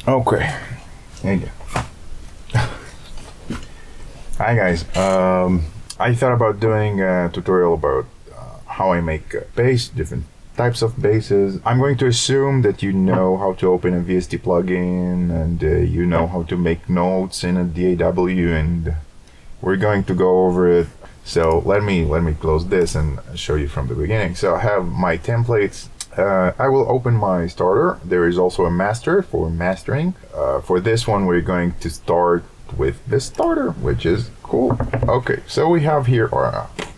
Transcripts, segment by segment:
Okay, thank you. Hi guys. I thought about doing a tutorial about how I make bass, different types of basses. I'm going to assume that you know how to open a VST plugin and you know how to make notes in a DAW, and we're going to go over it. So let me close this and show you from the beginning. So I have my templates. I will open my starter. There is also a master for mastering. For this one, we're going to start with the starter, which is cool. Okay, so we have here,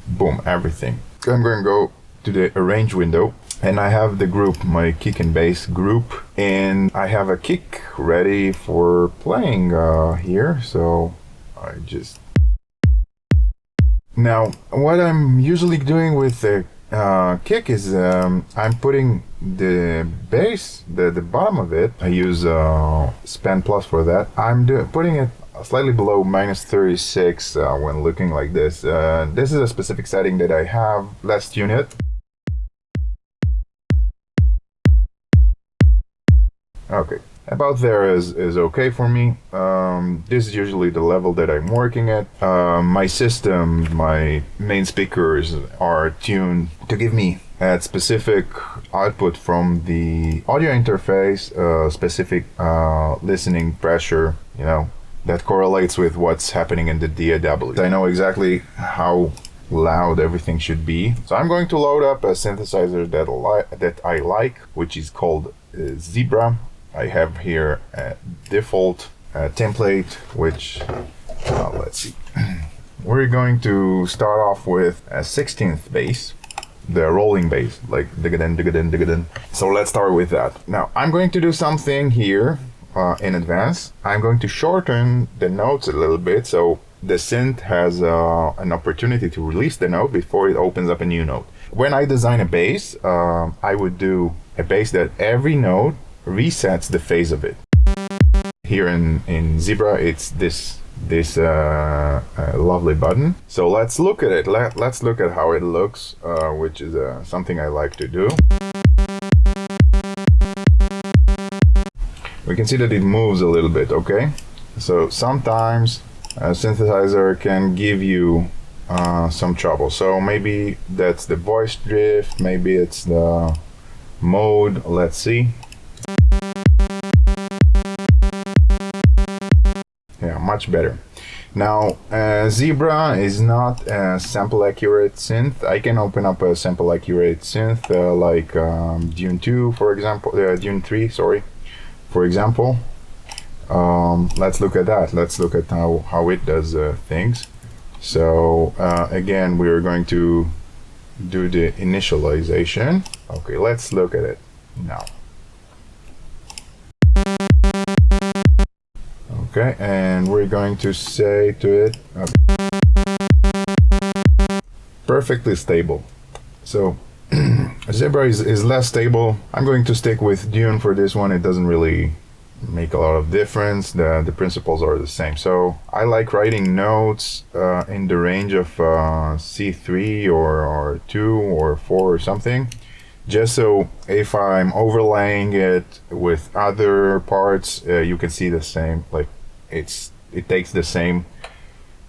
boom, everything. I'm going to go to the arrange window, and I have the group, my kick and bass group, and I have a kick ready for playing here. So I just... Now, what I'm usually doing with the kick is I'm putting the bass, the bottom of it. I use Span Plus for that. I'm putting it slightly below -36 when looking like this. This is a specific setting that I have. Let's tune it. Okay, about there is okay for me. This is usually the level that I'm working at. My system, my main speakers are tuned to give me a specific output from the audio interface, specific listening pressure, you know, that correlates with what's happening in the DAW. I know exactly how loud everything should be. So I'm going to load up a synthesizer that I like, which is called Zebra. I have here a default template, which, let's see. We're going to start off with a 16th bass, the rolling bass, like digadin, digadin, digadin. So let's start with that. Now, I'm going to do something here in advance. I'm going to shorten the notes a little bit, so the synth has an opportunity to release the note before it opens up a new note. When I design a bass, I would do a bass that every note resets the phase of it. Here in Zebra, it's this lovely button. So let's look at it. Let's look at how it looks, which is something I like to do. We can see that it moves a little bit, okay? So sometimes a synthesizer can give you some trouble. So maybe that's the voice drift, maybe it's the mode. Let's see. Yeah, much better. Now, Zebra is not a sample accurate synth. I can open up a sample accurate synth like Dune 2, for example, Dune 3, sorry, for example. Let's look at that. Let's look at how it does things. So again, we're going to do the initialization. Okay, let's look at it now. Okay, and we're going to say to it, perfectly stable. So Zebra is less stable. I'm going to stick with Dune for this one. It doesn't really make a lot of difference. The principles are the same. So I like writing notes in the range of C3 or 2 or 4 or something, just so if I'm overlaying it with other parts, you can see the same, like it takes the same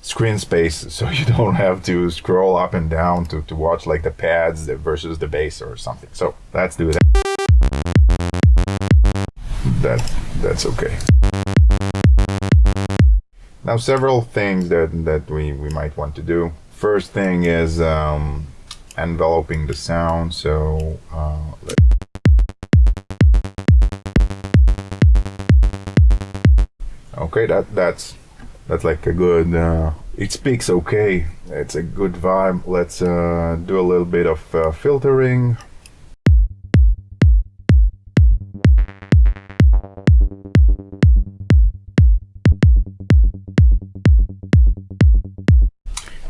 screen space, so you don't have to scroll up and down to watch like the pads versus the bass or something. So let's do that. That's okay. Now, several things that we might want to do. First thing is enveloping the sound. So okay, that's like a good, it speaks okay, it's a good vibe. Let's do a little bit of filtering.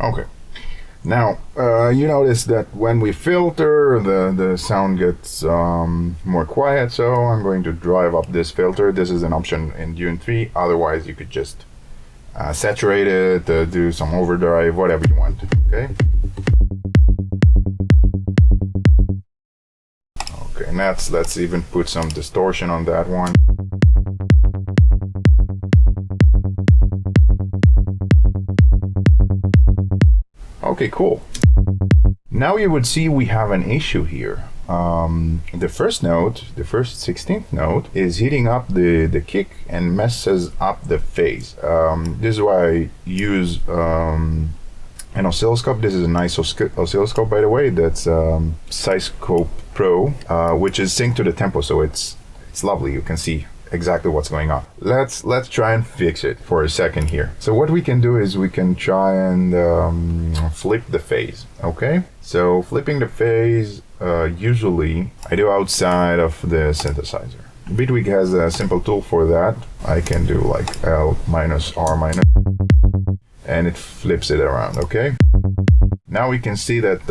Okay, now you notice that when we filter, the sound gets more quiet, so I'm going to drive up this filter. This is an option in Dune 3, otherwise you could just saturate it, do some overdrive, whatever you want, okay? Okay, and let's even put some distortion on that one. Okay, cool. Now you would see we have an issue here. The first note, the first 16th note, is heating up the kick and messes up the phase. This is why I use an oscilloscope. This is a nice oscilloscope, by the way. That's Syscope Pro, which is synced to the tempo, so it's lovely. You can see exactly what's going on. Let's try and fix it for a second here. So what we can do is we can try and flip the phase. Okay, so flipping the phase, usually I do outside of the synthesizer. Bitwig has a simple tool for that. I can do like L minus R minus, and it flips it around. Okay, now we can see that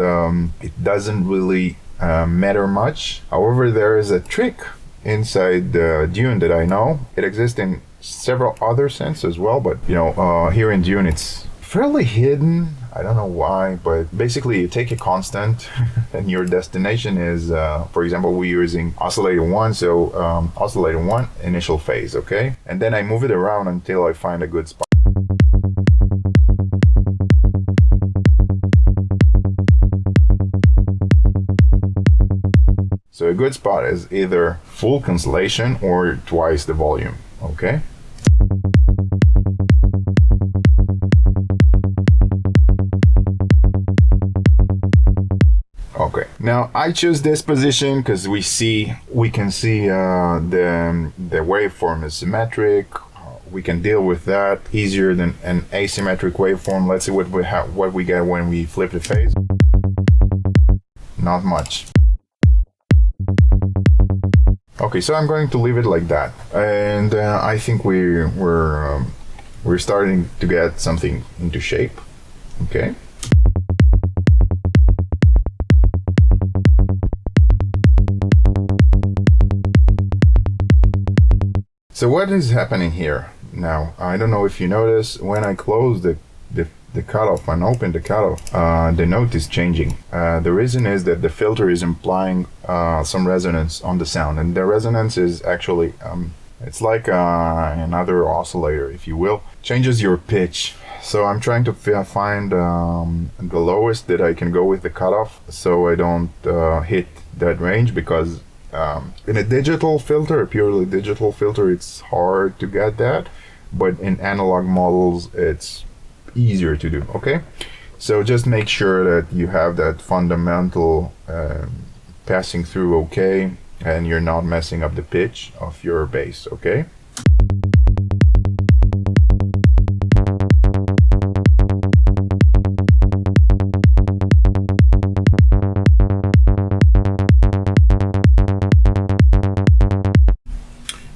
it doesn't really matter much. However, there is a trick inside the Dune that I know. It exists in several other synths as well, but you know, here in Dune it's fairly hidden. I don't know why, but basically you take a constant and your destination is, for example, we're using oscillator 1, so oscillator 1, initial phase, okay? And then I move it around until I find a good spot. So a good spot is either full cancellation or twice the volume, okay? Okay, now I choose this position because we can see the waveform is symmetric. We can deal with that easier than an asymmetric waveform. Let's see what we get when we flip the phase. Not much. Okay, so I'm going to leave it like that, and I think we're starting to get something into shape. Okay. So what is happening here now? I don't know if you notice, when I close the cutoff and open the cutoff, the note is changing. The reason is that the filter is implying some resonance on the sound, and the resonance is actually it's like another oscillator, if you will. Changes your pitch. So I'm trying to find the lowest that I can go with the cutoff, so I don't hit that range, because in a digital filter, a purely digital filter, it's hard to get that, but in analog models it's easier to do. Okay, so just make sure that you have that fundamental passing through okay, and you're not messing up the pitch of your bass. Okay.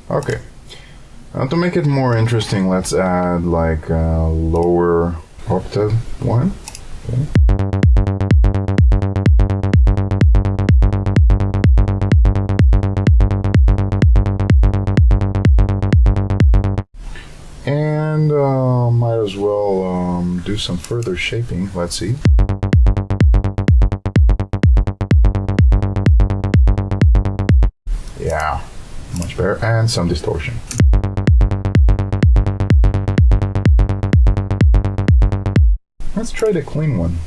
Okay, now to make it more interesting, let's add like a lower octave one. Okay. And might as well do some further shaping. Let's see. Yeah. Much better, and some distortion. Let's try the clean one.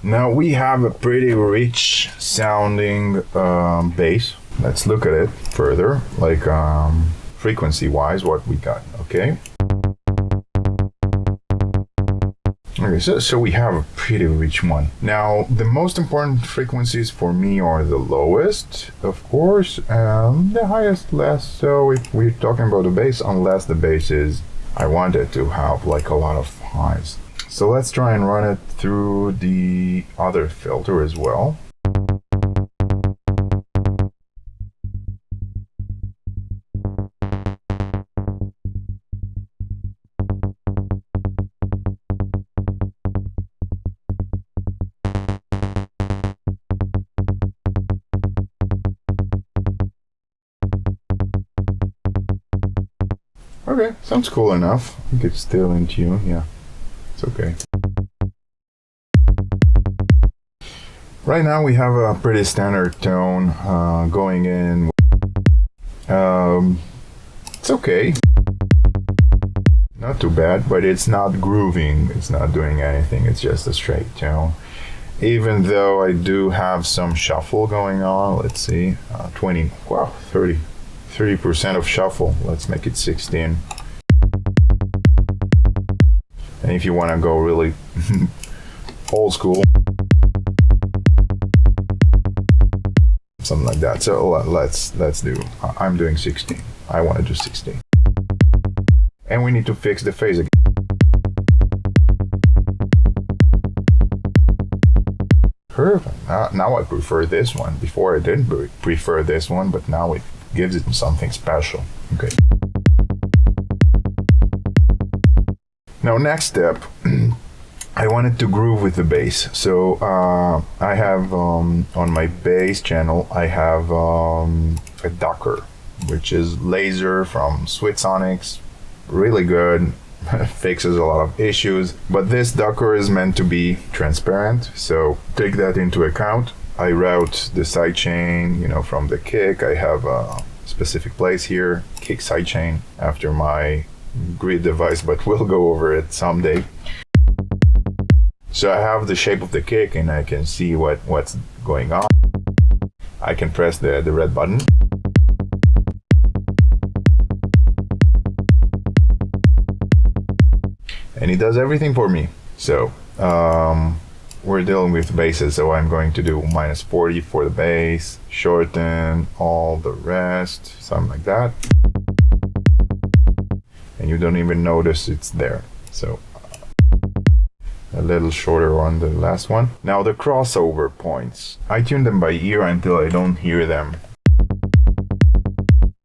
Now we have a pretty rich sounding bass. Let's look at it further, like frequency wise, what we got. Okay. Okay, so we have a pretty rich one. Now, the most important frequencies for me are the lowest, of course, and the highest less. So if we're talking about the bass, unless the bass is, I want it to have like a lot of highs. So let's try and run it through the other filter as well. Okay, sounds cool enough. I think it's still in tune, yeah. It's okay. Right now we have a pretty standard tone going in. It's okay. Not too bad, but it's not grooving. It's not doing anything. It's just a straight tone. Even though I do have some shuffle going on. Let's see, 20, wow, 30% of shuffle. Let's make it 16. And if you want to go really old school, something like that. So let's do, I'm doing 16. I want to do 16. And we need to fix the phase again. Perfect. Now I prefer this one. Before I didn't prefer this one, but now it gives it something special. Okay. Now next step, I wanted to groove with the bass. So I have on my bass channel, I have a ducker, which is laser from Swissonics. Really good. Fixes a lot of issues, but this ducker is meant to be transparent, so take that into account. I route the sidechain, from the kick. I have a specific place here, kick sidechain, after my grid device, but we'll go over it someday. So I have the shape of the kick and I can see what's going on. I can press the red button. And it does everything for me. So we're dealing with basses, so I'm going to do -40 for the bass, shorten all the rest, something like that. And you don't even notice it's there. So a little shorter on the last one. Now the crossover points. I tune them by ear until I don't hear them.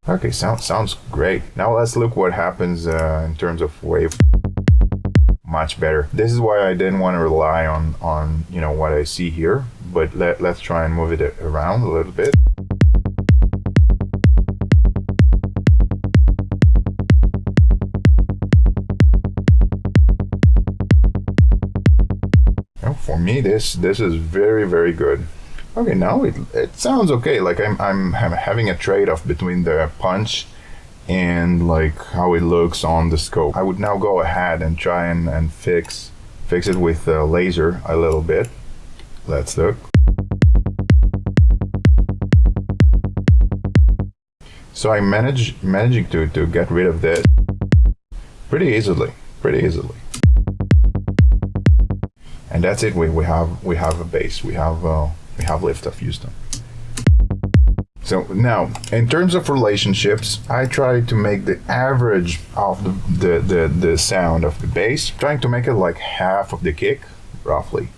Okay, sounds great. Now let's look what happens in terms of wave. Much better. This is why I didn't want to rely on what I see here, but let's try and move it around a little bit. Now, for me, this is very, very good. Okay, now it sounds okay. Like I'm having a trade-off between the punch and like how it looks on the scope. I would now go ahead and try and fix it with the laser a little bit. Let's look. So I managing to get rid of this pretty easily. And that's it. We have a bass. We have Lift-Off Houston. So now, in terms of relationships, I try to make the average of the sound of the bass, trying to make it like half of the kick, roughly.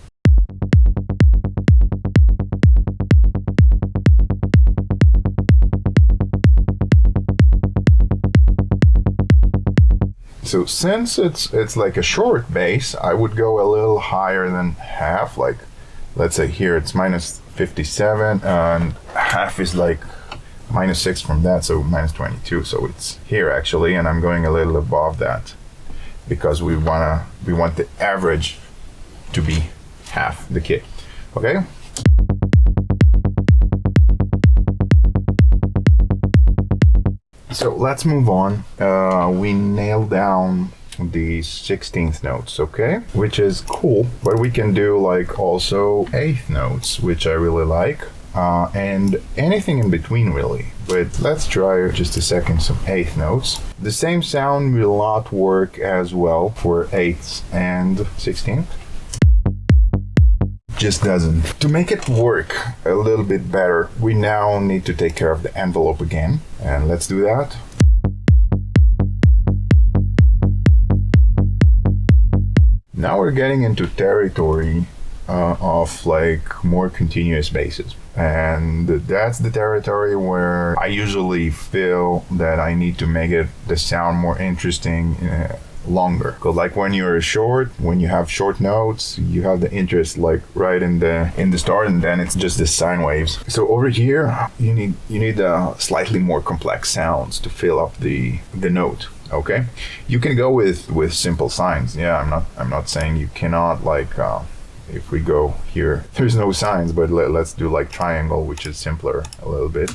So since it's like a short bass, I would go a little higher than half, like let's say here it's -57 and half is like -6 from that, so -22. So it's here actually, and I'm going a little above that because we want the average to be half the kick. Okay. So let's move on. We nailed down the 16th notes, okay, which is cool, but we can do like also 8th notes, which I really like, and anything in between really. But let's try just a second some 8th notes. The same sound will not work as well for 8th and 16th. Just doesn't. To make it work a little bit better, we now need to take care of the envelope again, and let's do that. Now we're getting into territory of like more continuous basses, and that's the territory where I usually feel that I need to make it the sound more interesting, longer. Because like when you have short notes, you have the interest like right in the start, and then it's just the sine waves. So over here you need slightly more complex sounds to fill up the note. Okay, you can go with simple sines. Yeah, I'm not saying you cannot like if we go here, there's no signs, but let's do like triangle, which is simpler a little bit.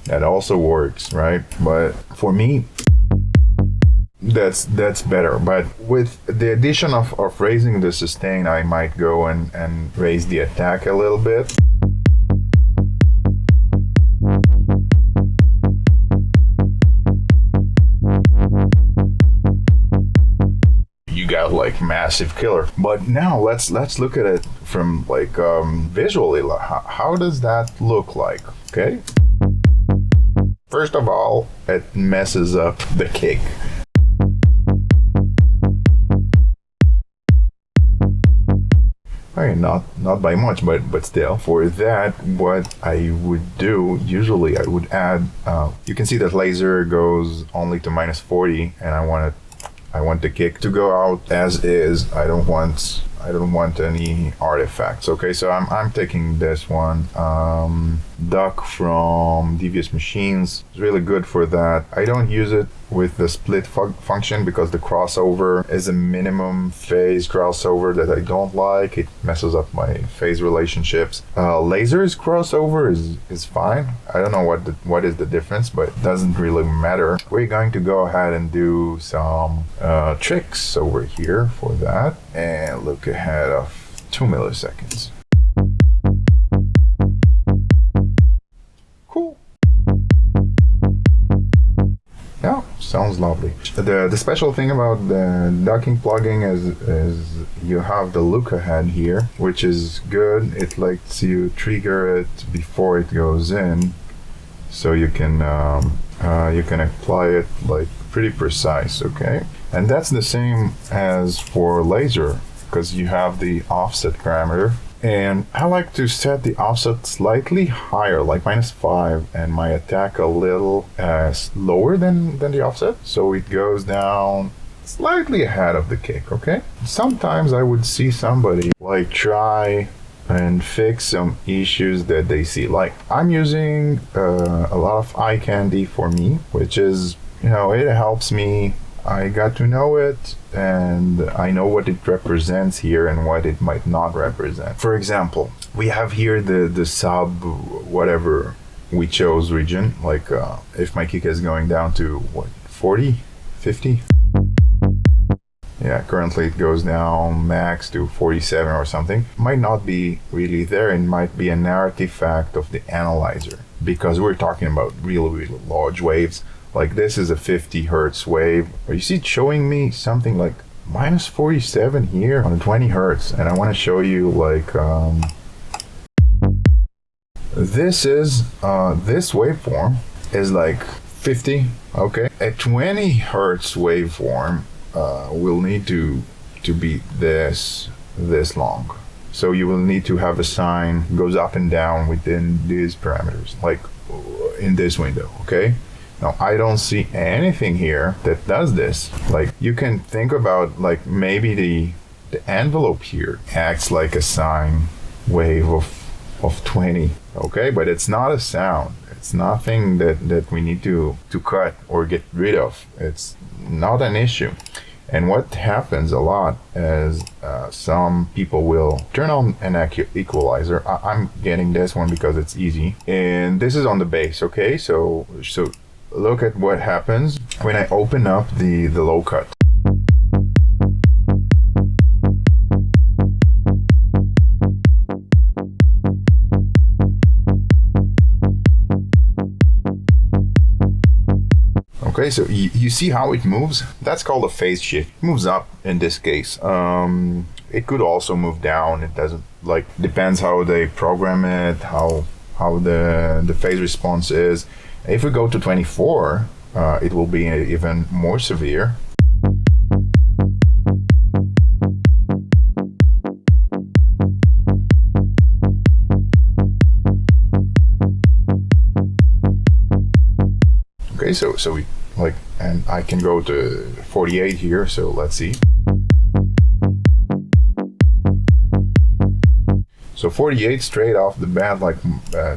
That also works, right? But for me, that's better. But with the addition of raising the sustain, I might go and raise the attack a little bit. You got like massive killer. But now let's look at it from like visually. How does that look like? Okay. First of all, it messes up the kick. Okay, not by much, but still. For that, what I would do, usually I would add, you can see that laser goes only to -40, and I want the kick to go out as is. I don't want any artifacts. Okay, so I'm taking this one. Duck from Devious Machines. It's really good for that. I don't use it with the split function because the crossover is a minimum phase crossover that I don't like. It messes up my phase relationships. Laser's crossover is fine. I don't know what is the difference, but it doesn't really matter. We're going to go ahead and do some tricks over here for that, and look ahead of 2 milliseconds. Cool. Yeah, sounds lovely. The special thing about the ducking plugging is you have the look ahead here, which is good. It lets you trigger it before it goes in, so you can apply it like pretty precise. Okay, and that's the same as for laser, because you have the offset parameter. And I like to set the offset slightly higher, like -5, and my attack a little lower than the offset, so it goes down slightly ahead of the kick. Okay, sometimes I would see somebody like try and fix some issues that they see. Like, I'm using a lot of eye candy for me, which is, it helps me. I got to know it, and I know what it represents here and what it might not represent. For example, we have here the sub whatever we chose region, like if my kick is going down to 40, 50? Yeah, currently it goes down max to 47 or something. Might not be really there. It might be an artifact of the analyzer, because we're talking about really, really large waves. Like, this is a 50 hertz wave. You see it showing me something like -47 here on 20 hertz. And I want to show you like, this waveform is like 50, okay? A 20 hertz waveform will need to be this long. So you will need to have a sign goes up and down within these parameters, like in this window, okay? Now, I don't see anything here that does this. Like, you can think about, like, maybe the envelope here acts like a sine wave of 20, okay? But it's not a sound. It's nothing that we need to cut or get rid of. It's not an issue. And what happens a lot is some people will turn on an equalizer. I'm getting this one because it's easy. And this is on the base, okay? So look at what happens when I open up the low cut. Okay, so you see how it moves? That's called a phase shift. It moves up in this case. It could also move down. It doesn't, like, depends how they program it, how the phase response is. If we go to 24, it will be even more severe. Okay, so we like, and I can go to 48 here, so let's see. So 48 straight off the bat, like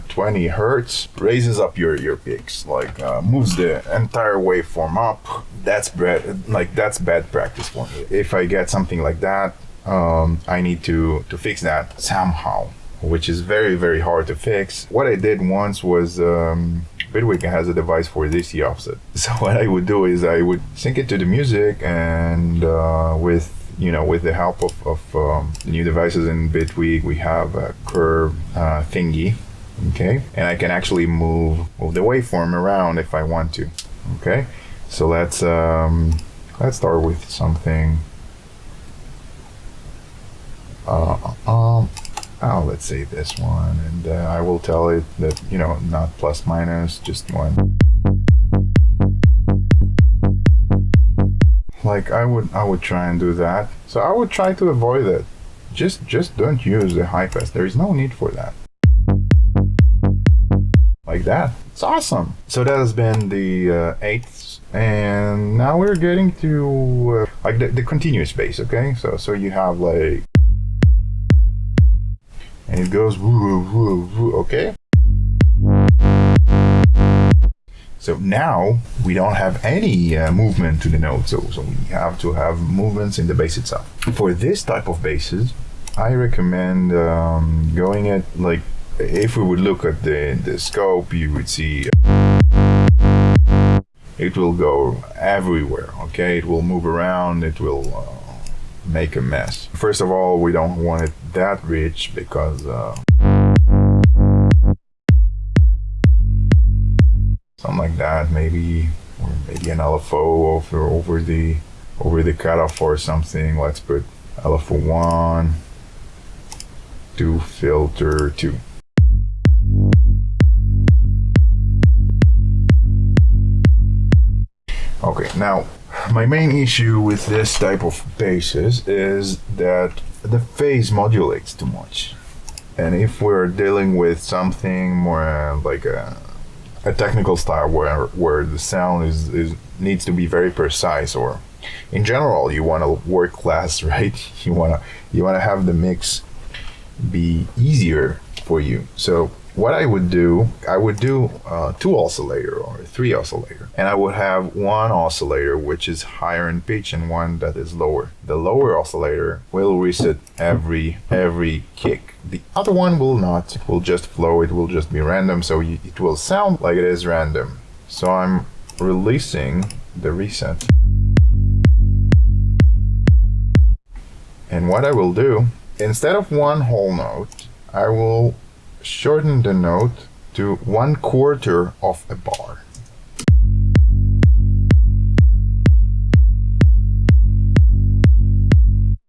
20 hertz, raises up your peaks, like moves the entire waveform up. That's bad practice for me. If I get something like that, I need to fix that somehow, which is very, very hard to fix. What I did once was Bitwig has a device for DC offset. So what I would do is I would sync it to the music, and with the help of the new devices in Bitwig, we have a curve thingy, okay? And I can actually move the waveform around if I want to, okay? So let's start with something. Let's say this one, and I will tell it that, not plus minus, just one. Like I would try and do that. So I would try to avoid it. Just don't use the high pass. There is no need for that. Like that. It's awesome. So that has been the eighth, and now we're getting to like the continuous bass. Okay, so you have like. And it goes woo, woo, woo, okay? So now we don't have any movement to the note, so we have to have movements in the bass itself. For this type of basses, I recommend going at, like, if we would look at the scope, you would see it will go everywhere, okay? It will move around, it will make a mess. First of all, we don't want it that rich because something like that, maybe an LFO over the cutoff or something. Let's put LFO 1 to filter 2. Okay, now my main issue with this type of basses is that the phase modulates too much. And if we're dealing with something more like a technical style where the sound is needs to be very precise, or in general you want to work less, right? You want to have the mix be easier for you. So what I would do 2 oscillator or 3 oscillator, and I would have one oscillator which is higher in pitch and one that is lower. The lower oscillator will reset every kick. The other one will not. It will just flow. It will just be random, so it will sound like it is random. So I'm releasing the reset. And what I will do, instead of one whole note, I will shorten the note to 1/4 of a bar.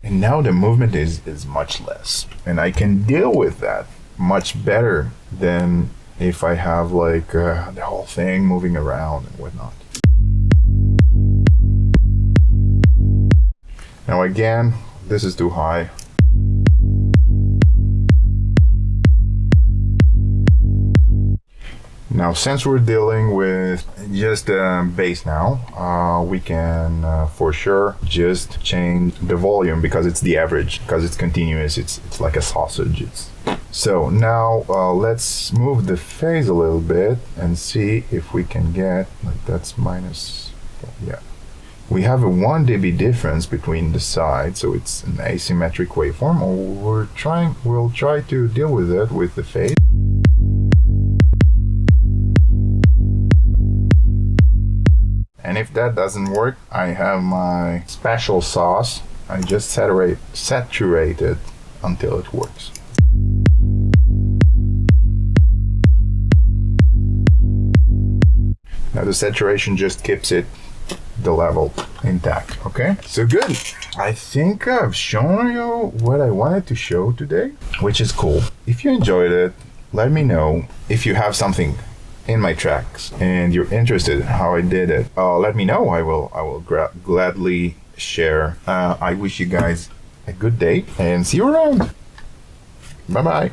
And now the movement is much less, and I can deal with that much better than if I have like the whole thing moving around and whatnot. Now again, this is too high. Now, since we're dealing with just bass now, we can for sure just change the volume because it's the average, because it's continuous. It's like a sausage. So now let's move the phase a little bit and see if we can get, like, that's minus, yeah. We have a 1 dB difference between the sides, so it's an asymmetric waveform. We'll try to deal with it with the phase. And if that doesn't work, I have my special sauce. I just saturate it until it works. Now the saturation just keeps the level intact, okay? So good. I think I've shown you what I wanted to show today, which is cool. If you enjoyed it, let me know. If you have something in my tracks and you're interested in how I did it, let me know. I will gladly share. I wish you guys a good day and see you around. Bye bye.